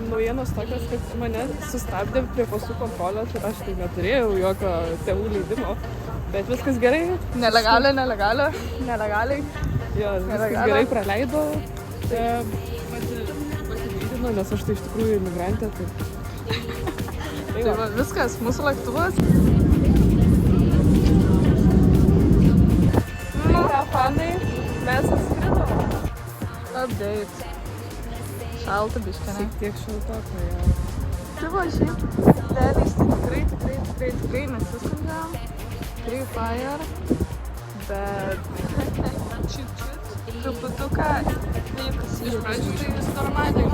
Naujienos tokios, kad mane sustabdė prie pasų kontrolės ir aš tai neturėjau jokio tėvų leidimo, bet viskas gerai. Nelegaliai. Jo, viskas gerai praleidau. Pasilydino, nes aš tai iš tikrųjų imigrantė. Tai va, viskas, mūsų lėktuvas. Fanai, mes atskridom. Update. Šalta biškė, ne? Šiek tiek šaltoka, jo. Tai va, šiaip, realiai tikrai nesiskundžiam. Free Fire. Bet... truputuką vykus į pradžių, tai vis normaliai.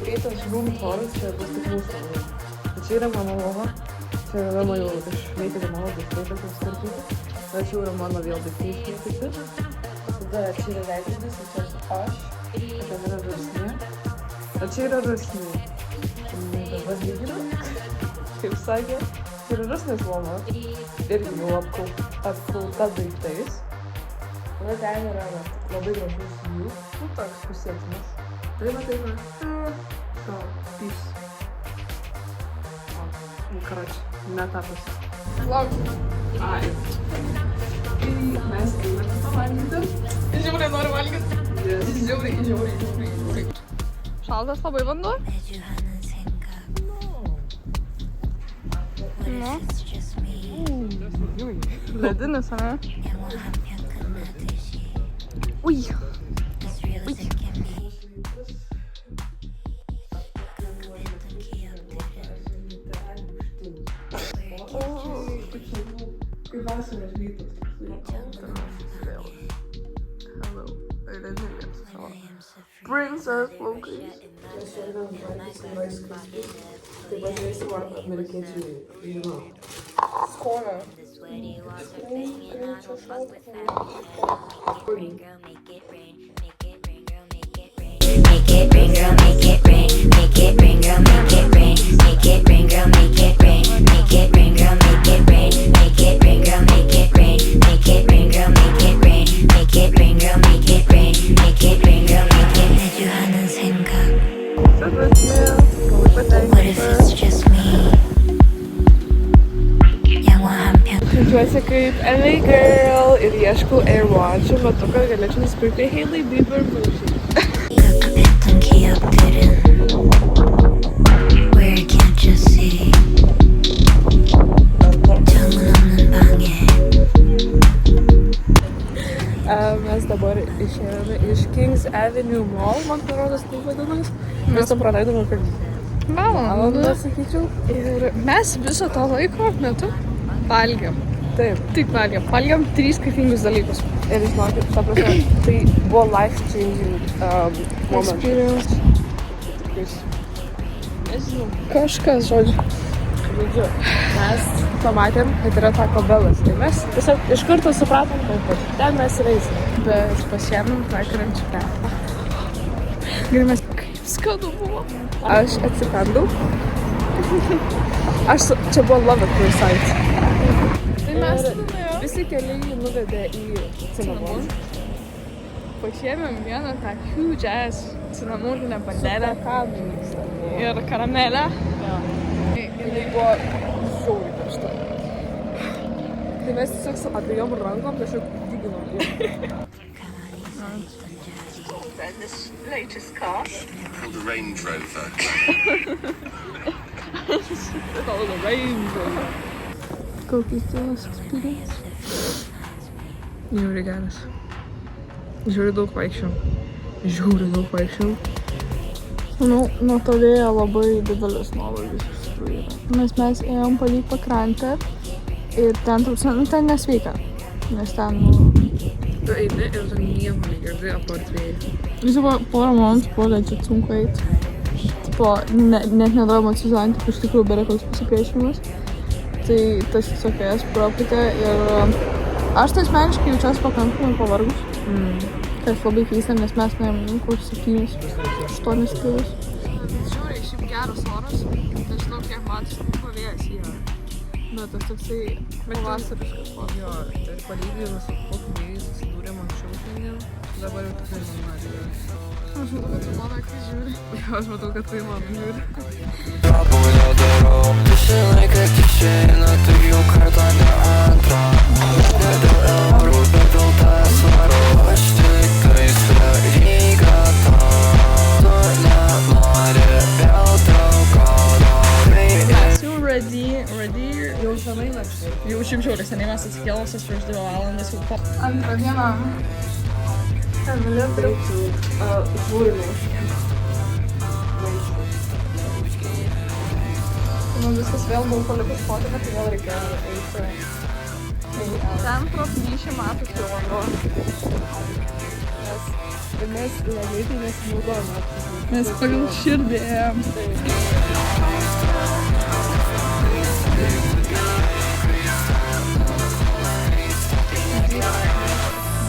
Greitas room touras, čia bus tik mūsų namai. Čia yra mano lova. Čia yra mano jau išmėtyti mano daiktai, bet jau startyti. Čia yra mano vėl daiktai išmėtyti. Tada čia yra veidrodis, čia esu aš. Ten yra rusnė. Čia yra rusnė. Dabar lyginu. Kaip sakė. Čia yra rusnės lova. Irgi jau apkulta daiktais. Tada ten yra labai gražus jų. Toks pusėtinas. Tai va. So, peace. Короче, netapus. Laukiu. Ai. Tai mes einame pavalgyti. Žiauriai noriu valgyti. Yes. Žiauriai. Šaltas labai vanduo? Nu. Ledinis, ane? Ui. Kai vasaros rytas. Hello. Ledinis savo. Princess plaukais. Tai važiuosi amerikiečiai žino. Skonio. Make it rain, girl, make it rain. Make it rain, girl, make it rain. Make it rain, girl, make it rain. Make it rain, girl, make it rain. Make it rain, girl, make it rain. Make it rain, girl, make it rain. Make it rain, girl, make it rain. Make it rain, girl, make it rain. 내 주하는 생각. What if it's just me? 영화 한 편. Jaučiuosi kaip LA girl ir ieškau AirWatch šiuo metu, kad galėčiau nusipirkti Hailey Bieber bullshit. 급했던 기억들은 Where can't you see? 정은 없는 방에 Mes dabar išėjome iš Kings Avenue Mall, man parodos, taip vadinasi. Mes tam praleidome per valandą, sakyčiau. Ir mes viso to laiko metu valgėm. Taip. Tik valgėm 3 skirtingus dalykus. Ir žinokit, ta prasme, tai buvo life-changing moment. Experience. Nežinau. Kažkas, žodžiu. Žodžiu, mes pamatėm, kad yra Taco Bellas. Tai mes tiesiog iš karto supratom, kad ten mes ir eisim. Bet pasiėmėm vakariančių pepą. Ir mes kaip skanu buvo. Aš atsikandau. Čia buvo love at first sight. Tai mes visi keliai nuvedė į Cinnamon. Pasiėmėm vieną tą huge ass cinamoninę bandelę ir karamelę. Jinai buvo žiauriai karšta. Tai mes tiesiog su abiejom rankom tiesiog dyginom. This latest car Called a Range Rover. Called a Range Rover. Kokius tėvas experience? Žiauriai geras. Žiauriai daug vaikščiau. Manau, nuo to vėjo labai didelis nuovargis iš tikrųjų yra. Nes mes ėjom palei pakrantę ir ten, ten nesveika. Nes ten, Tu eini ir tu nieko negirdi apart vėjai. visi porą momentų buvo legit sunku eiti. Tipo, net nedarom atsizanti, iš tikrųjų bėra koks pasipriešinimas. Tai tas tiesiog jas proputė ir aš tai asmeniškai jaučiuosi pakankamai pavargus. Kas labai keista, nes mes nuėjom kur 7-8 skirius. Žiūrėjai, šiaip geras oras. Nežinau, kiek matas pavėjas yra. Bet tas toksai pavasariškas oras. Jo, tai palyginus, kokiu vėjais susidūrėm anksčiau šiandien, dabar jau tikrai normaliai. Aš matau, kad tu mano akis žiūri. Jo, aš matau, kad tai man žiūri. Prabūnio darau, visi laikai išeina, tai jau kartą ne antrą. Ne dėl eurų, bet dėl tas varo, aš tik gaisrą įgatą. Tu nenori vėl draugaro. Mes jau ready. Jau senai nakštai. Jau šiaip žiūrė, seniai mes atsikėlusios prieš 2 valandas jau po. Antrą dieną. Emilė Reiktų žūrimų. Man viskas vėl buvo palikus fotiką, tai vėl reikia eiti. Ten pro plyšį matus jau vanduo. Mes greitai nesinaudojame. Mes pagal širdį ėjom.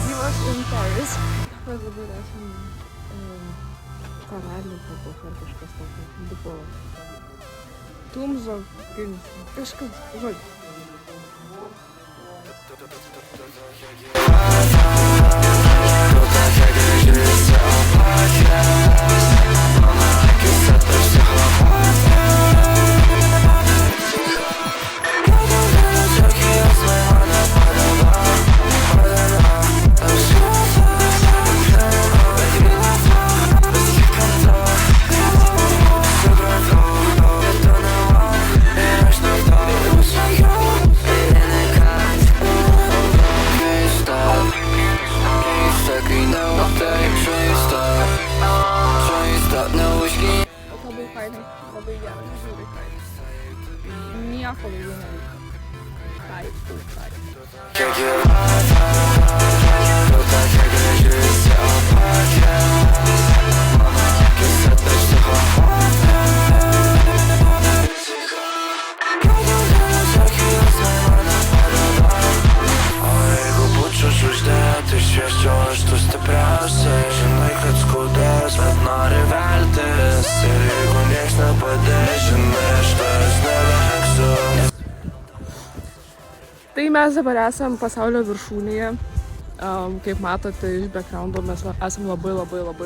Gyvas in Paris. Mes dabar esam karalių kalbos ar kažkas tokio. Tipo Tumzo Gims. Kažkas, žodžiu. Labai fainai, labai gerai, žiūri fainai. Nieko daugiau nereikia. Fainai. Šviesčiau aš tu stipriausiai, žinai, kad skaudės, bet nori veltis. Ir jeigu nieks nepadės, žinai, aš tas nevengsiu. Tai mes dabar esam pasaulio viršūnėje. Kaip matote iš backgroundo, mes esam labai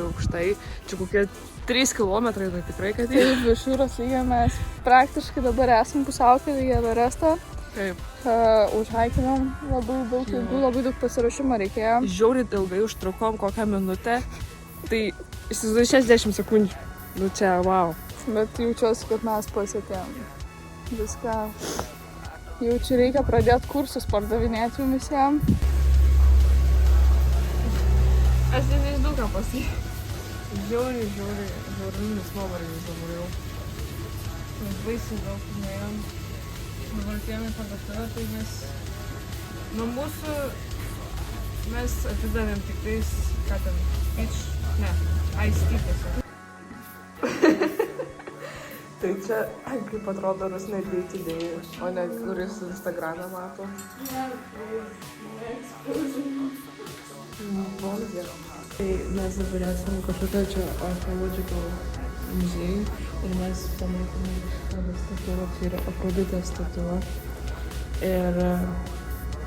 aukštai. Čia kokie 3 kilometrai, tai tikrai, kad Taip, virš jūros lygio mes praktiškai dabar esam pusiaukelėje Everestą. Taip. Užhaikinom labai daug ilgų, labai daug pasiruošimo reikėjo. Žiauriai ilgai užtrukom, kokią minutę. Tai įsivaizduoju 60 sekundžių. Nu čia, wow. Bet jaučiuosi, kad mes pasiekėm viską. Jau čia reikia pradėti kursus pardavinėti jums visiems. Aš nežinau, ką pasakyti. Žiaurinis nuovargis dabar jau. Mes baisiai daug nuėjom. Dabar atėjome į parduotuvę, tai nuo mūsų mes atidavėm tik tais, ką ten, ice tea tiesiog. Tai čia, kaip atrodo, Rusnė Day, o ne kuris Instagram'e mato. Tai mes dabar esame kažkokio čia archaeological muziejui ir mes pamatėme šitą statulą, tai yra Afroditė statula. Ir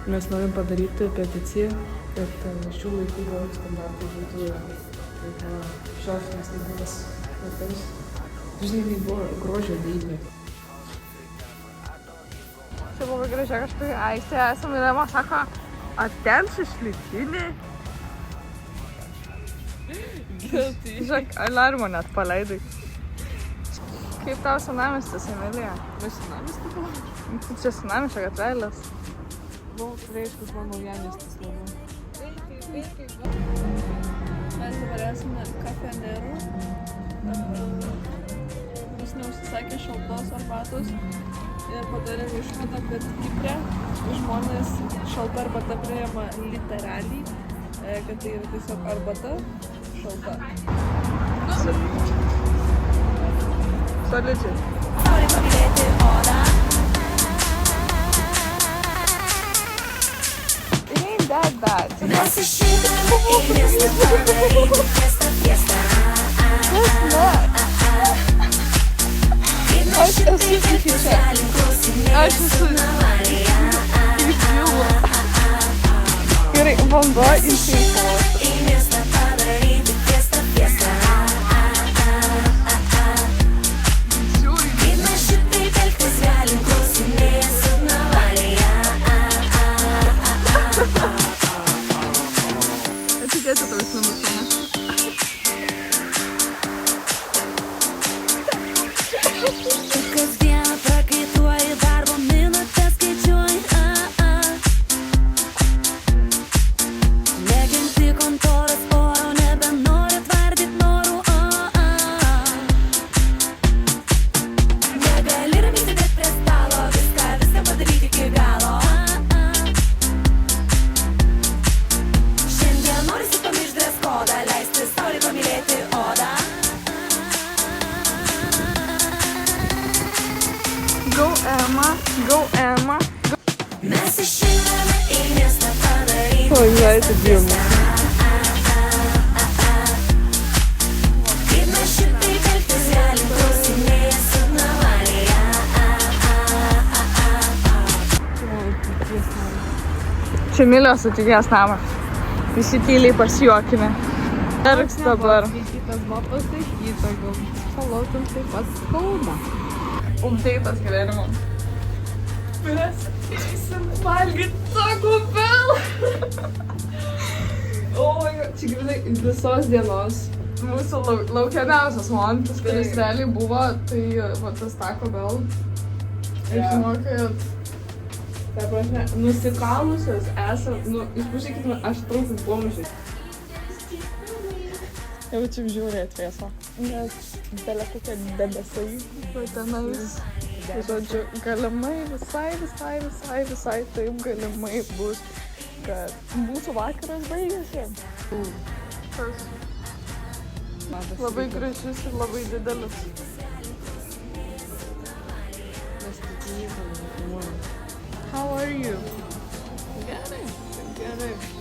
mes norim padaryti peticiją, kad šių laikų grožio standartai būtų šios valstybės moters. Žinai, tai buvo grožio lygio. Čia labai gražiai kažkokia aikštė esame ir Ema sako, ar ten šešlikinė? Žiūrėk, alarmo net paleidai. Kaip tau senamiestis, Emilija? Mes senamiestį buvo? Čia senamiesčio gatvelės. Buvo reiškus mano naujamiestis labiau. Mes dabar esame kafenerų. Jis neužsisakė šaltos arbatos ir padarėm išvadą, kad Kipre žmonės šalta arbata priima literaliai, kad tai yra tiesiog arbata šalta. Solidžiai. Нас считано и место подарит феста, феста. И на щиты взяли курсы, навали. Gerai, vanduo išeikos. И место подарит феста, феста. И на щиты взяли курсы, навали. Etiketė tau įsinusiame. Kasdieną prakaituoji, darbo minutės skaičiuoji. Nekenti kontoros oro, nebenori tvardyt norų. Negali ramiai sėdėt prie stalo, viską padaryti iki galo. Šiandien norisi pamiršt dress kodą, leisti saulei pamylėti odą. Go Emma, go Emma. Mes išeiname į miestą padaryti Oi, leidžiu Dievui. kaip mes šitaip elgtis galim, klausinėja Navalija. Čia Milijos ateities namas. Visi tyliai pasijuokime. Verks dabar. Kitas buvo pasakyta, gal palaukim taip pat skauda. Updeitas gyvenimo. Mes eisim valgyt Taco Bell. Čia grinai visos dienos. Mūsų laukiamiausias momentas, kuris realiai buvo, tai va tas Taco Bell. Ir žinokit, Ta prasme, nusikalusios esam, išpažiūrėkit, aš traukiu pomžiai. jaučiam žiūrėt atvėso. Nes belė kokia debesai. Bet tenais, žodžiu, galimai visai taip galimai bus, kad mūsų vakaras baigėsi. Tas labai gražus ir labai didelis. How are you? Gerai.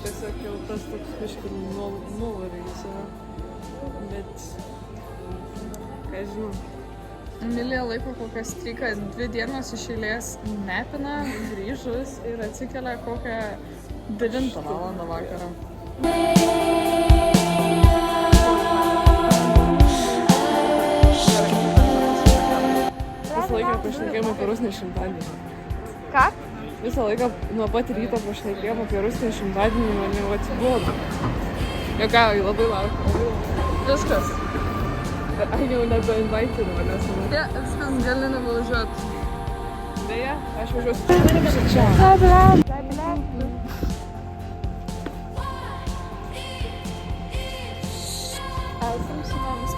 Tiesiog jau tas toks biškį nuvarys yra. Bet, ką žinau. Emilija laiko kokias 2 dienas iš eilės nepina, grįžus ir atsikelia kokią 9 valandą vakarą. Visą laiką pašnekėjom apie Rusnį šimtadienį. Ką? Visą laiką nuo pat ryto pašnekėjom apie Rusnį šimtadienį, man jau atsibodo. Jokauju, labai laukiu. Viskas. Aš jau nebeinvaitinu manęs. Ne, viskas gali nevažiuoti. Beje, aš važiuosiu čia. Esam su mumis.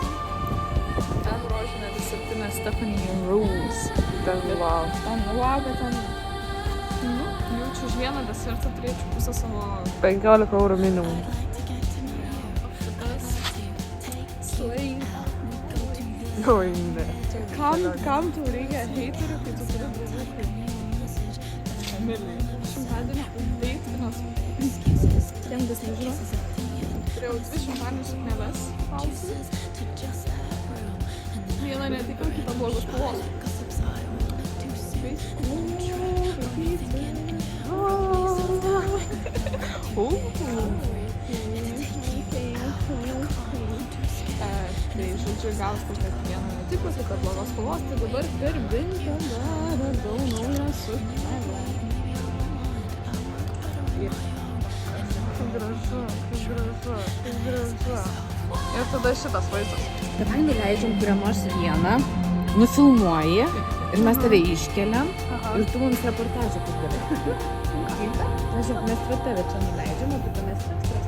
Ten rožinė 7 Stephanie Rose. Ten wow. Ten wow, bet ten... Jaučiu už vieną desertą turėčiau pusę savo... 15 eurų minimum. Šitas... Slay. Oi, ne. Kam tau reikia heiterių, kai tu turi draugų? Emilija. Šimtadienio update-inas. Tiem kas nežino. Turėjau 2 šimtadienio sukneles palsų. Vieną netikau, kitą blogos spalvos. Tai žodžiu, gavus kokią vieną netiko, kitą blogos spalvos, tai dabar per Vintedą radau naują suknelę. Kaip gražu. Ir tada šitas vaizdas. Davai nuleidžiam kurią nors vieną, nufilmuoji ir mes tave iškeliam ir tu mums reportažą padarai. Žiūrėk, mes va tave čia nuleidžiam, o tu mes ekstra.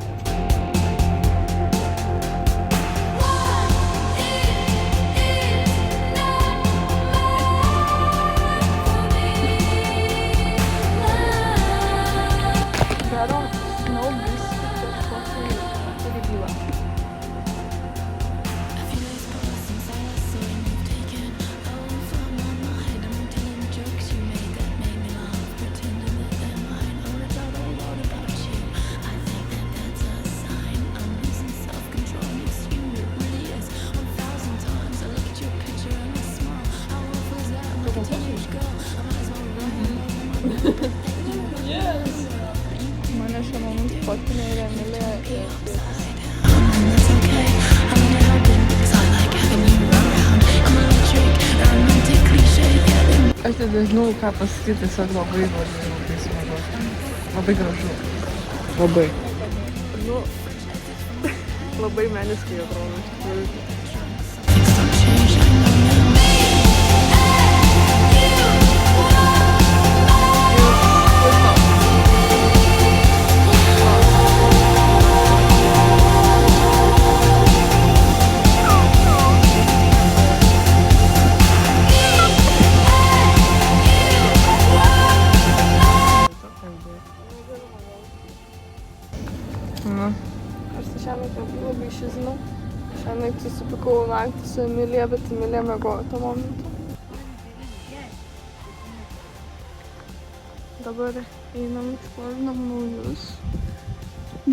Mane šiuo momentu fotkina ir Emilija ir tėtis. Aš tai nežinau, ką pasakyti, tiesiog labai smagu. Labai gražu. Labai. Nu, labai meniškai atrodo, iš tikrųjų. Aš tai šiandien labai išsizinau. Šiandien susipikau naktį su Emilija, bet Emilija miegojo tuo momentu. Dabar einam išklovinam naujus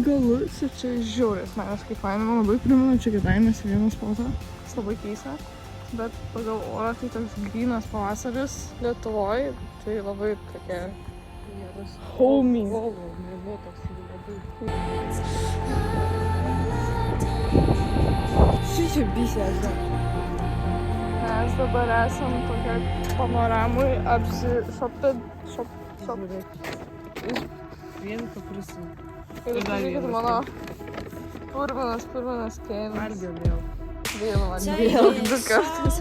galus ir čia žiauriai asmeniškai faina. Man labai primena čia Kėdainiuose vieną spotą, kas labai keista. Bet pagal orą tai toks grynas pavasaris Lietuvoj, tai labai tokia homey. Šičia bysėsi. Mes dabar esam tokia panoramui apsišopę. Vien kaprisi. Ir žiūrėkit mano purvinas kėnis. Valgiau vėl. Vėl man vėl 2 kartus.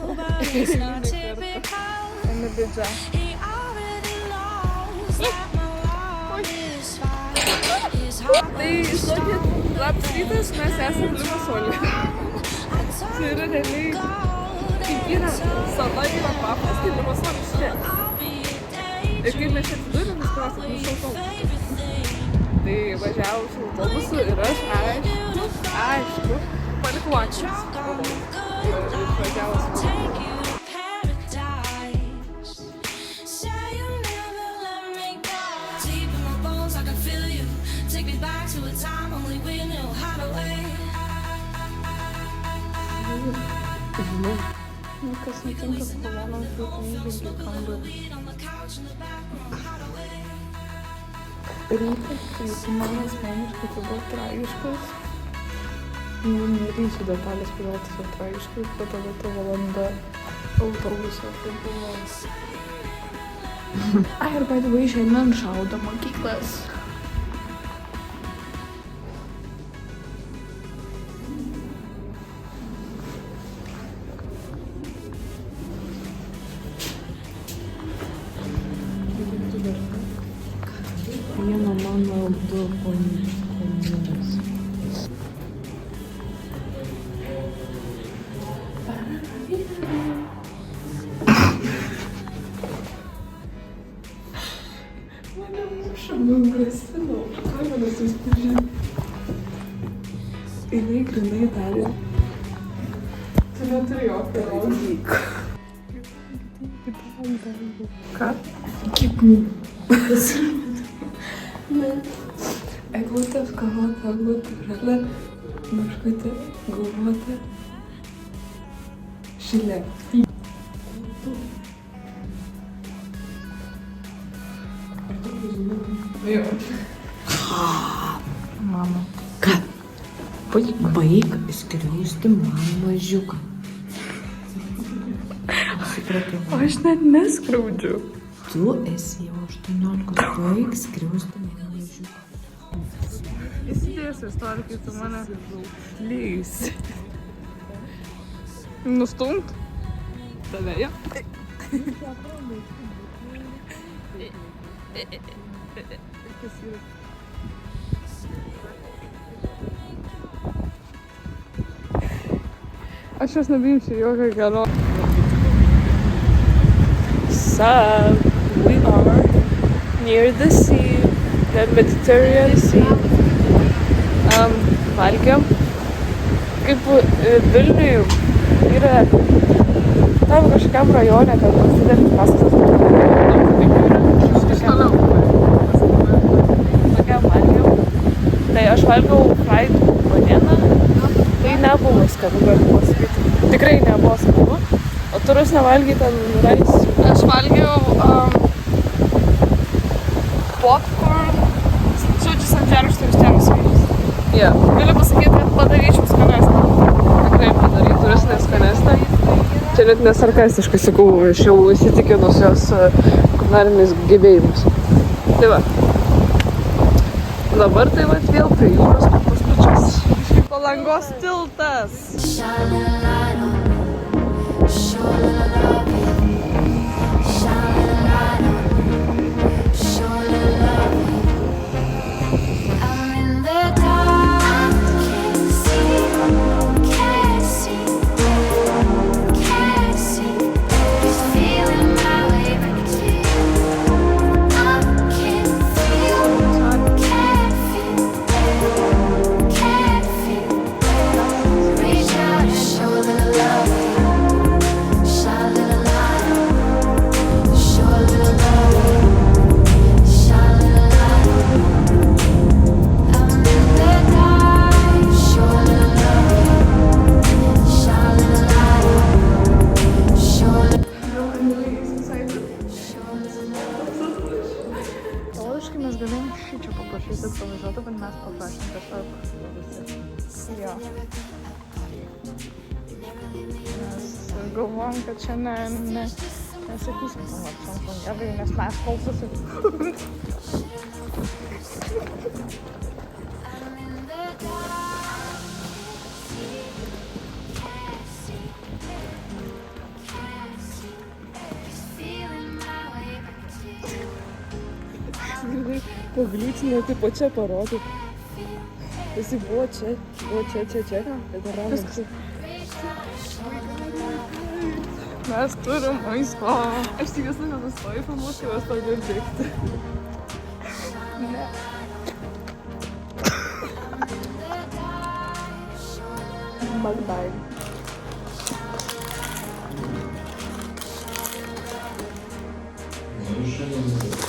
Emilija. Tai žinokit, labas rytas, mes esam Limasolė. Tai yra realiai, kaip yra sala, yra papas, tai Limasolis čia. Ir kaip mes čia atsidūrėm, mes klausim mūsų autobusų. Tai važiavau su autobusu ir aš aišku, palikau akis. Ir važiavau su autobusu. Kas nutinka su kolonom, kai įžengi kambarį. Rytas, tai man asmeniškai tai buvo tragiškas. Nerysiu detalės, kodėl tai buvo tragiškas, bet tada ta valanda autobuso tai buvo. Ai, ir by the way, šiandien šaudo mokyklas. Vieno mano 2 konynus. Mane muša, man grasinau. Kameras įspūdžiai. Jinai grinai darė. Tu neturi jokio rodyko. Ką? Kaip ne. Eglutė skanuota, eglutė žalia, meškutė gumbuota, šilė. Ar tu žinai? Jo. Mama. Ką? Baig skriausti man mažiuką. Supratau. Aš net neskriaudžiu. Tu esi jau 18, baig skriausti man mažiuką. Įsidėsiu istorikai, tu mane leis. Nustumt? Tave, jo. Aš jos nebeimsiu jokio gero. So, we are near the sea, the Mediterranean Sea. Valgėm. Kaip Vilniuj yra tam kažkokiam rajone, kad pasidaryti pastatas. Tokiam valgiau. Tai aš valgiau fried banana. Tai nebuvo skanu, galiu pasakyti. Tikrai nebuvo skanu. O turus nevalgiai ten rais. Aš valgiau popcorn, žodžiu, sandžiaraštą iš ten svyrius. Jo, Galiu pasakyti, kad padaryčiau skanėsną. tikrai padarytų vis neskanesnė. Čia net nesarkastiškai sakau, aš jau įsitikinus jos kulinariniais gebėjimus. Tai va. Dabar tai va vėl prie jūros kaip pas pačias. Palangos tiltas. Teoriškai mes galėjom šičia paprašyti pavažiuoti, bet mes paprašėm tiesiog visi. Jo. Mes galvojom, kad čia nesakysim tam apčiom kongevai, nes mes kol susitiksim. Pagliūtinė, tai po čia parodė. Jisai buvo čia. Tai ramiai čia. Mes turim maisto. Aš tikiuosi, kad nustoju filmuoti, kai mes pradėjom bėgti. Ne. Magdai. No już się nie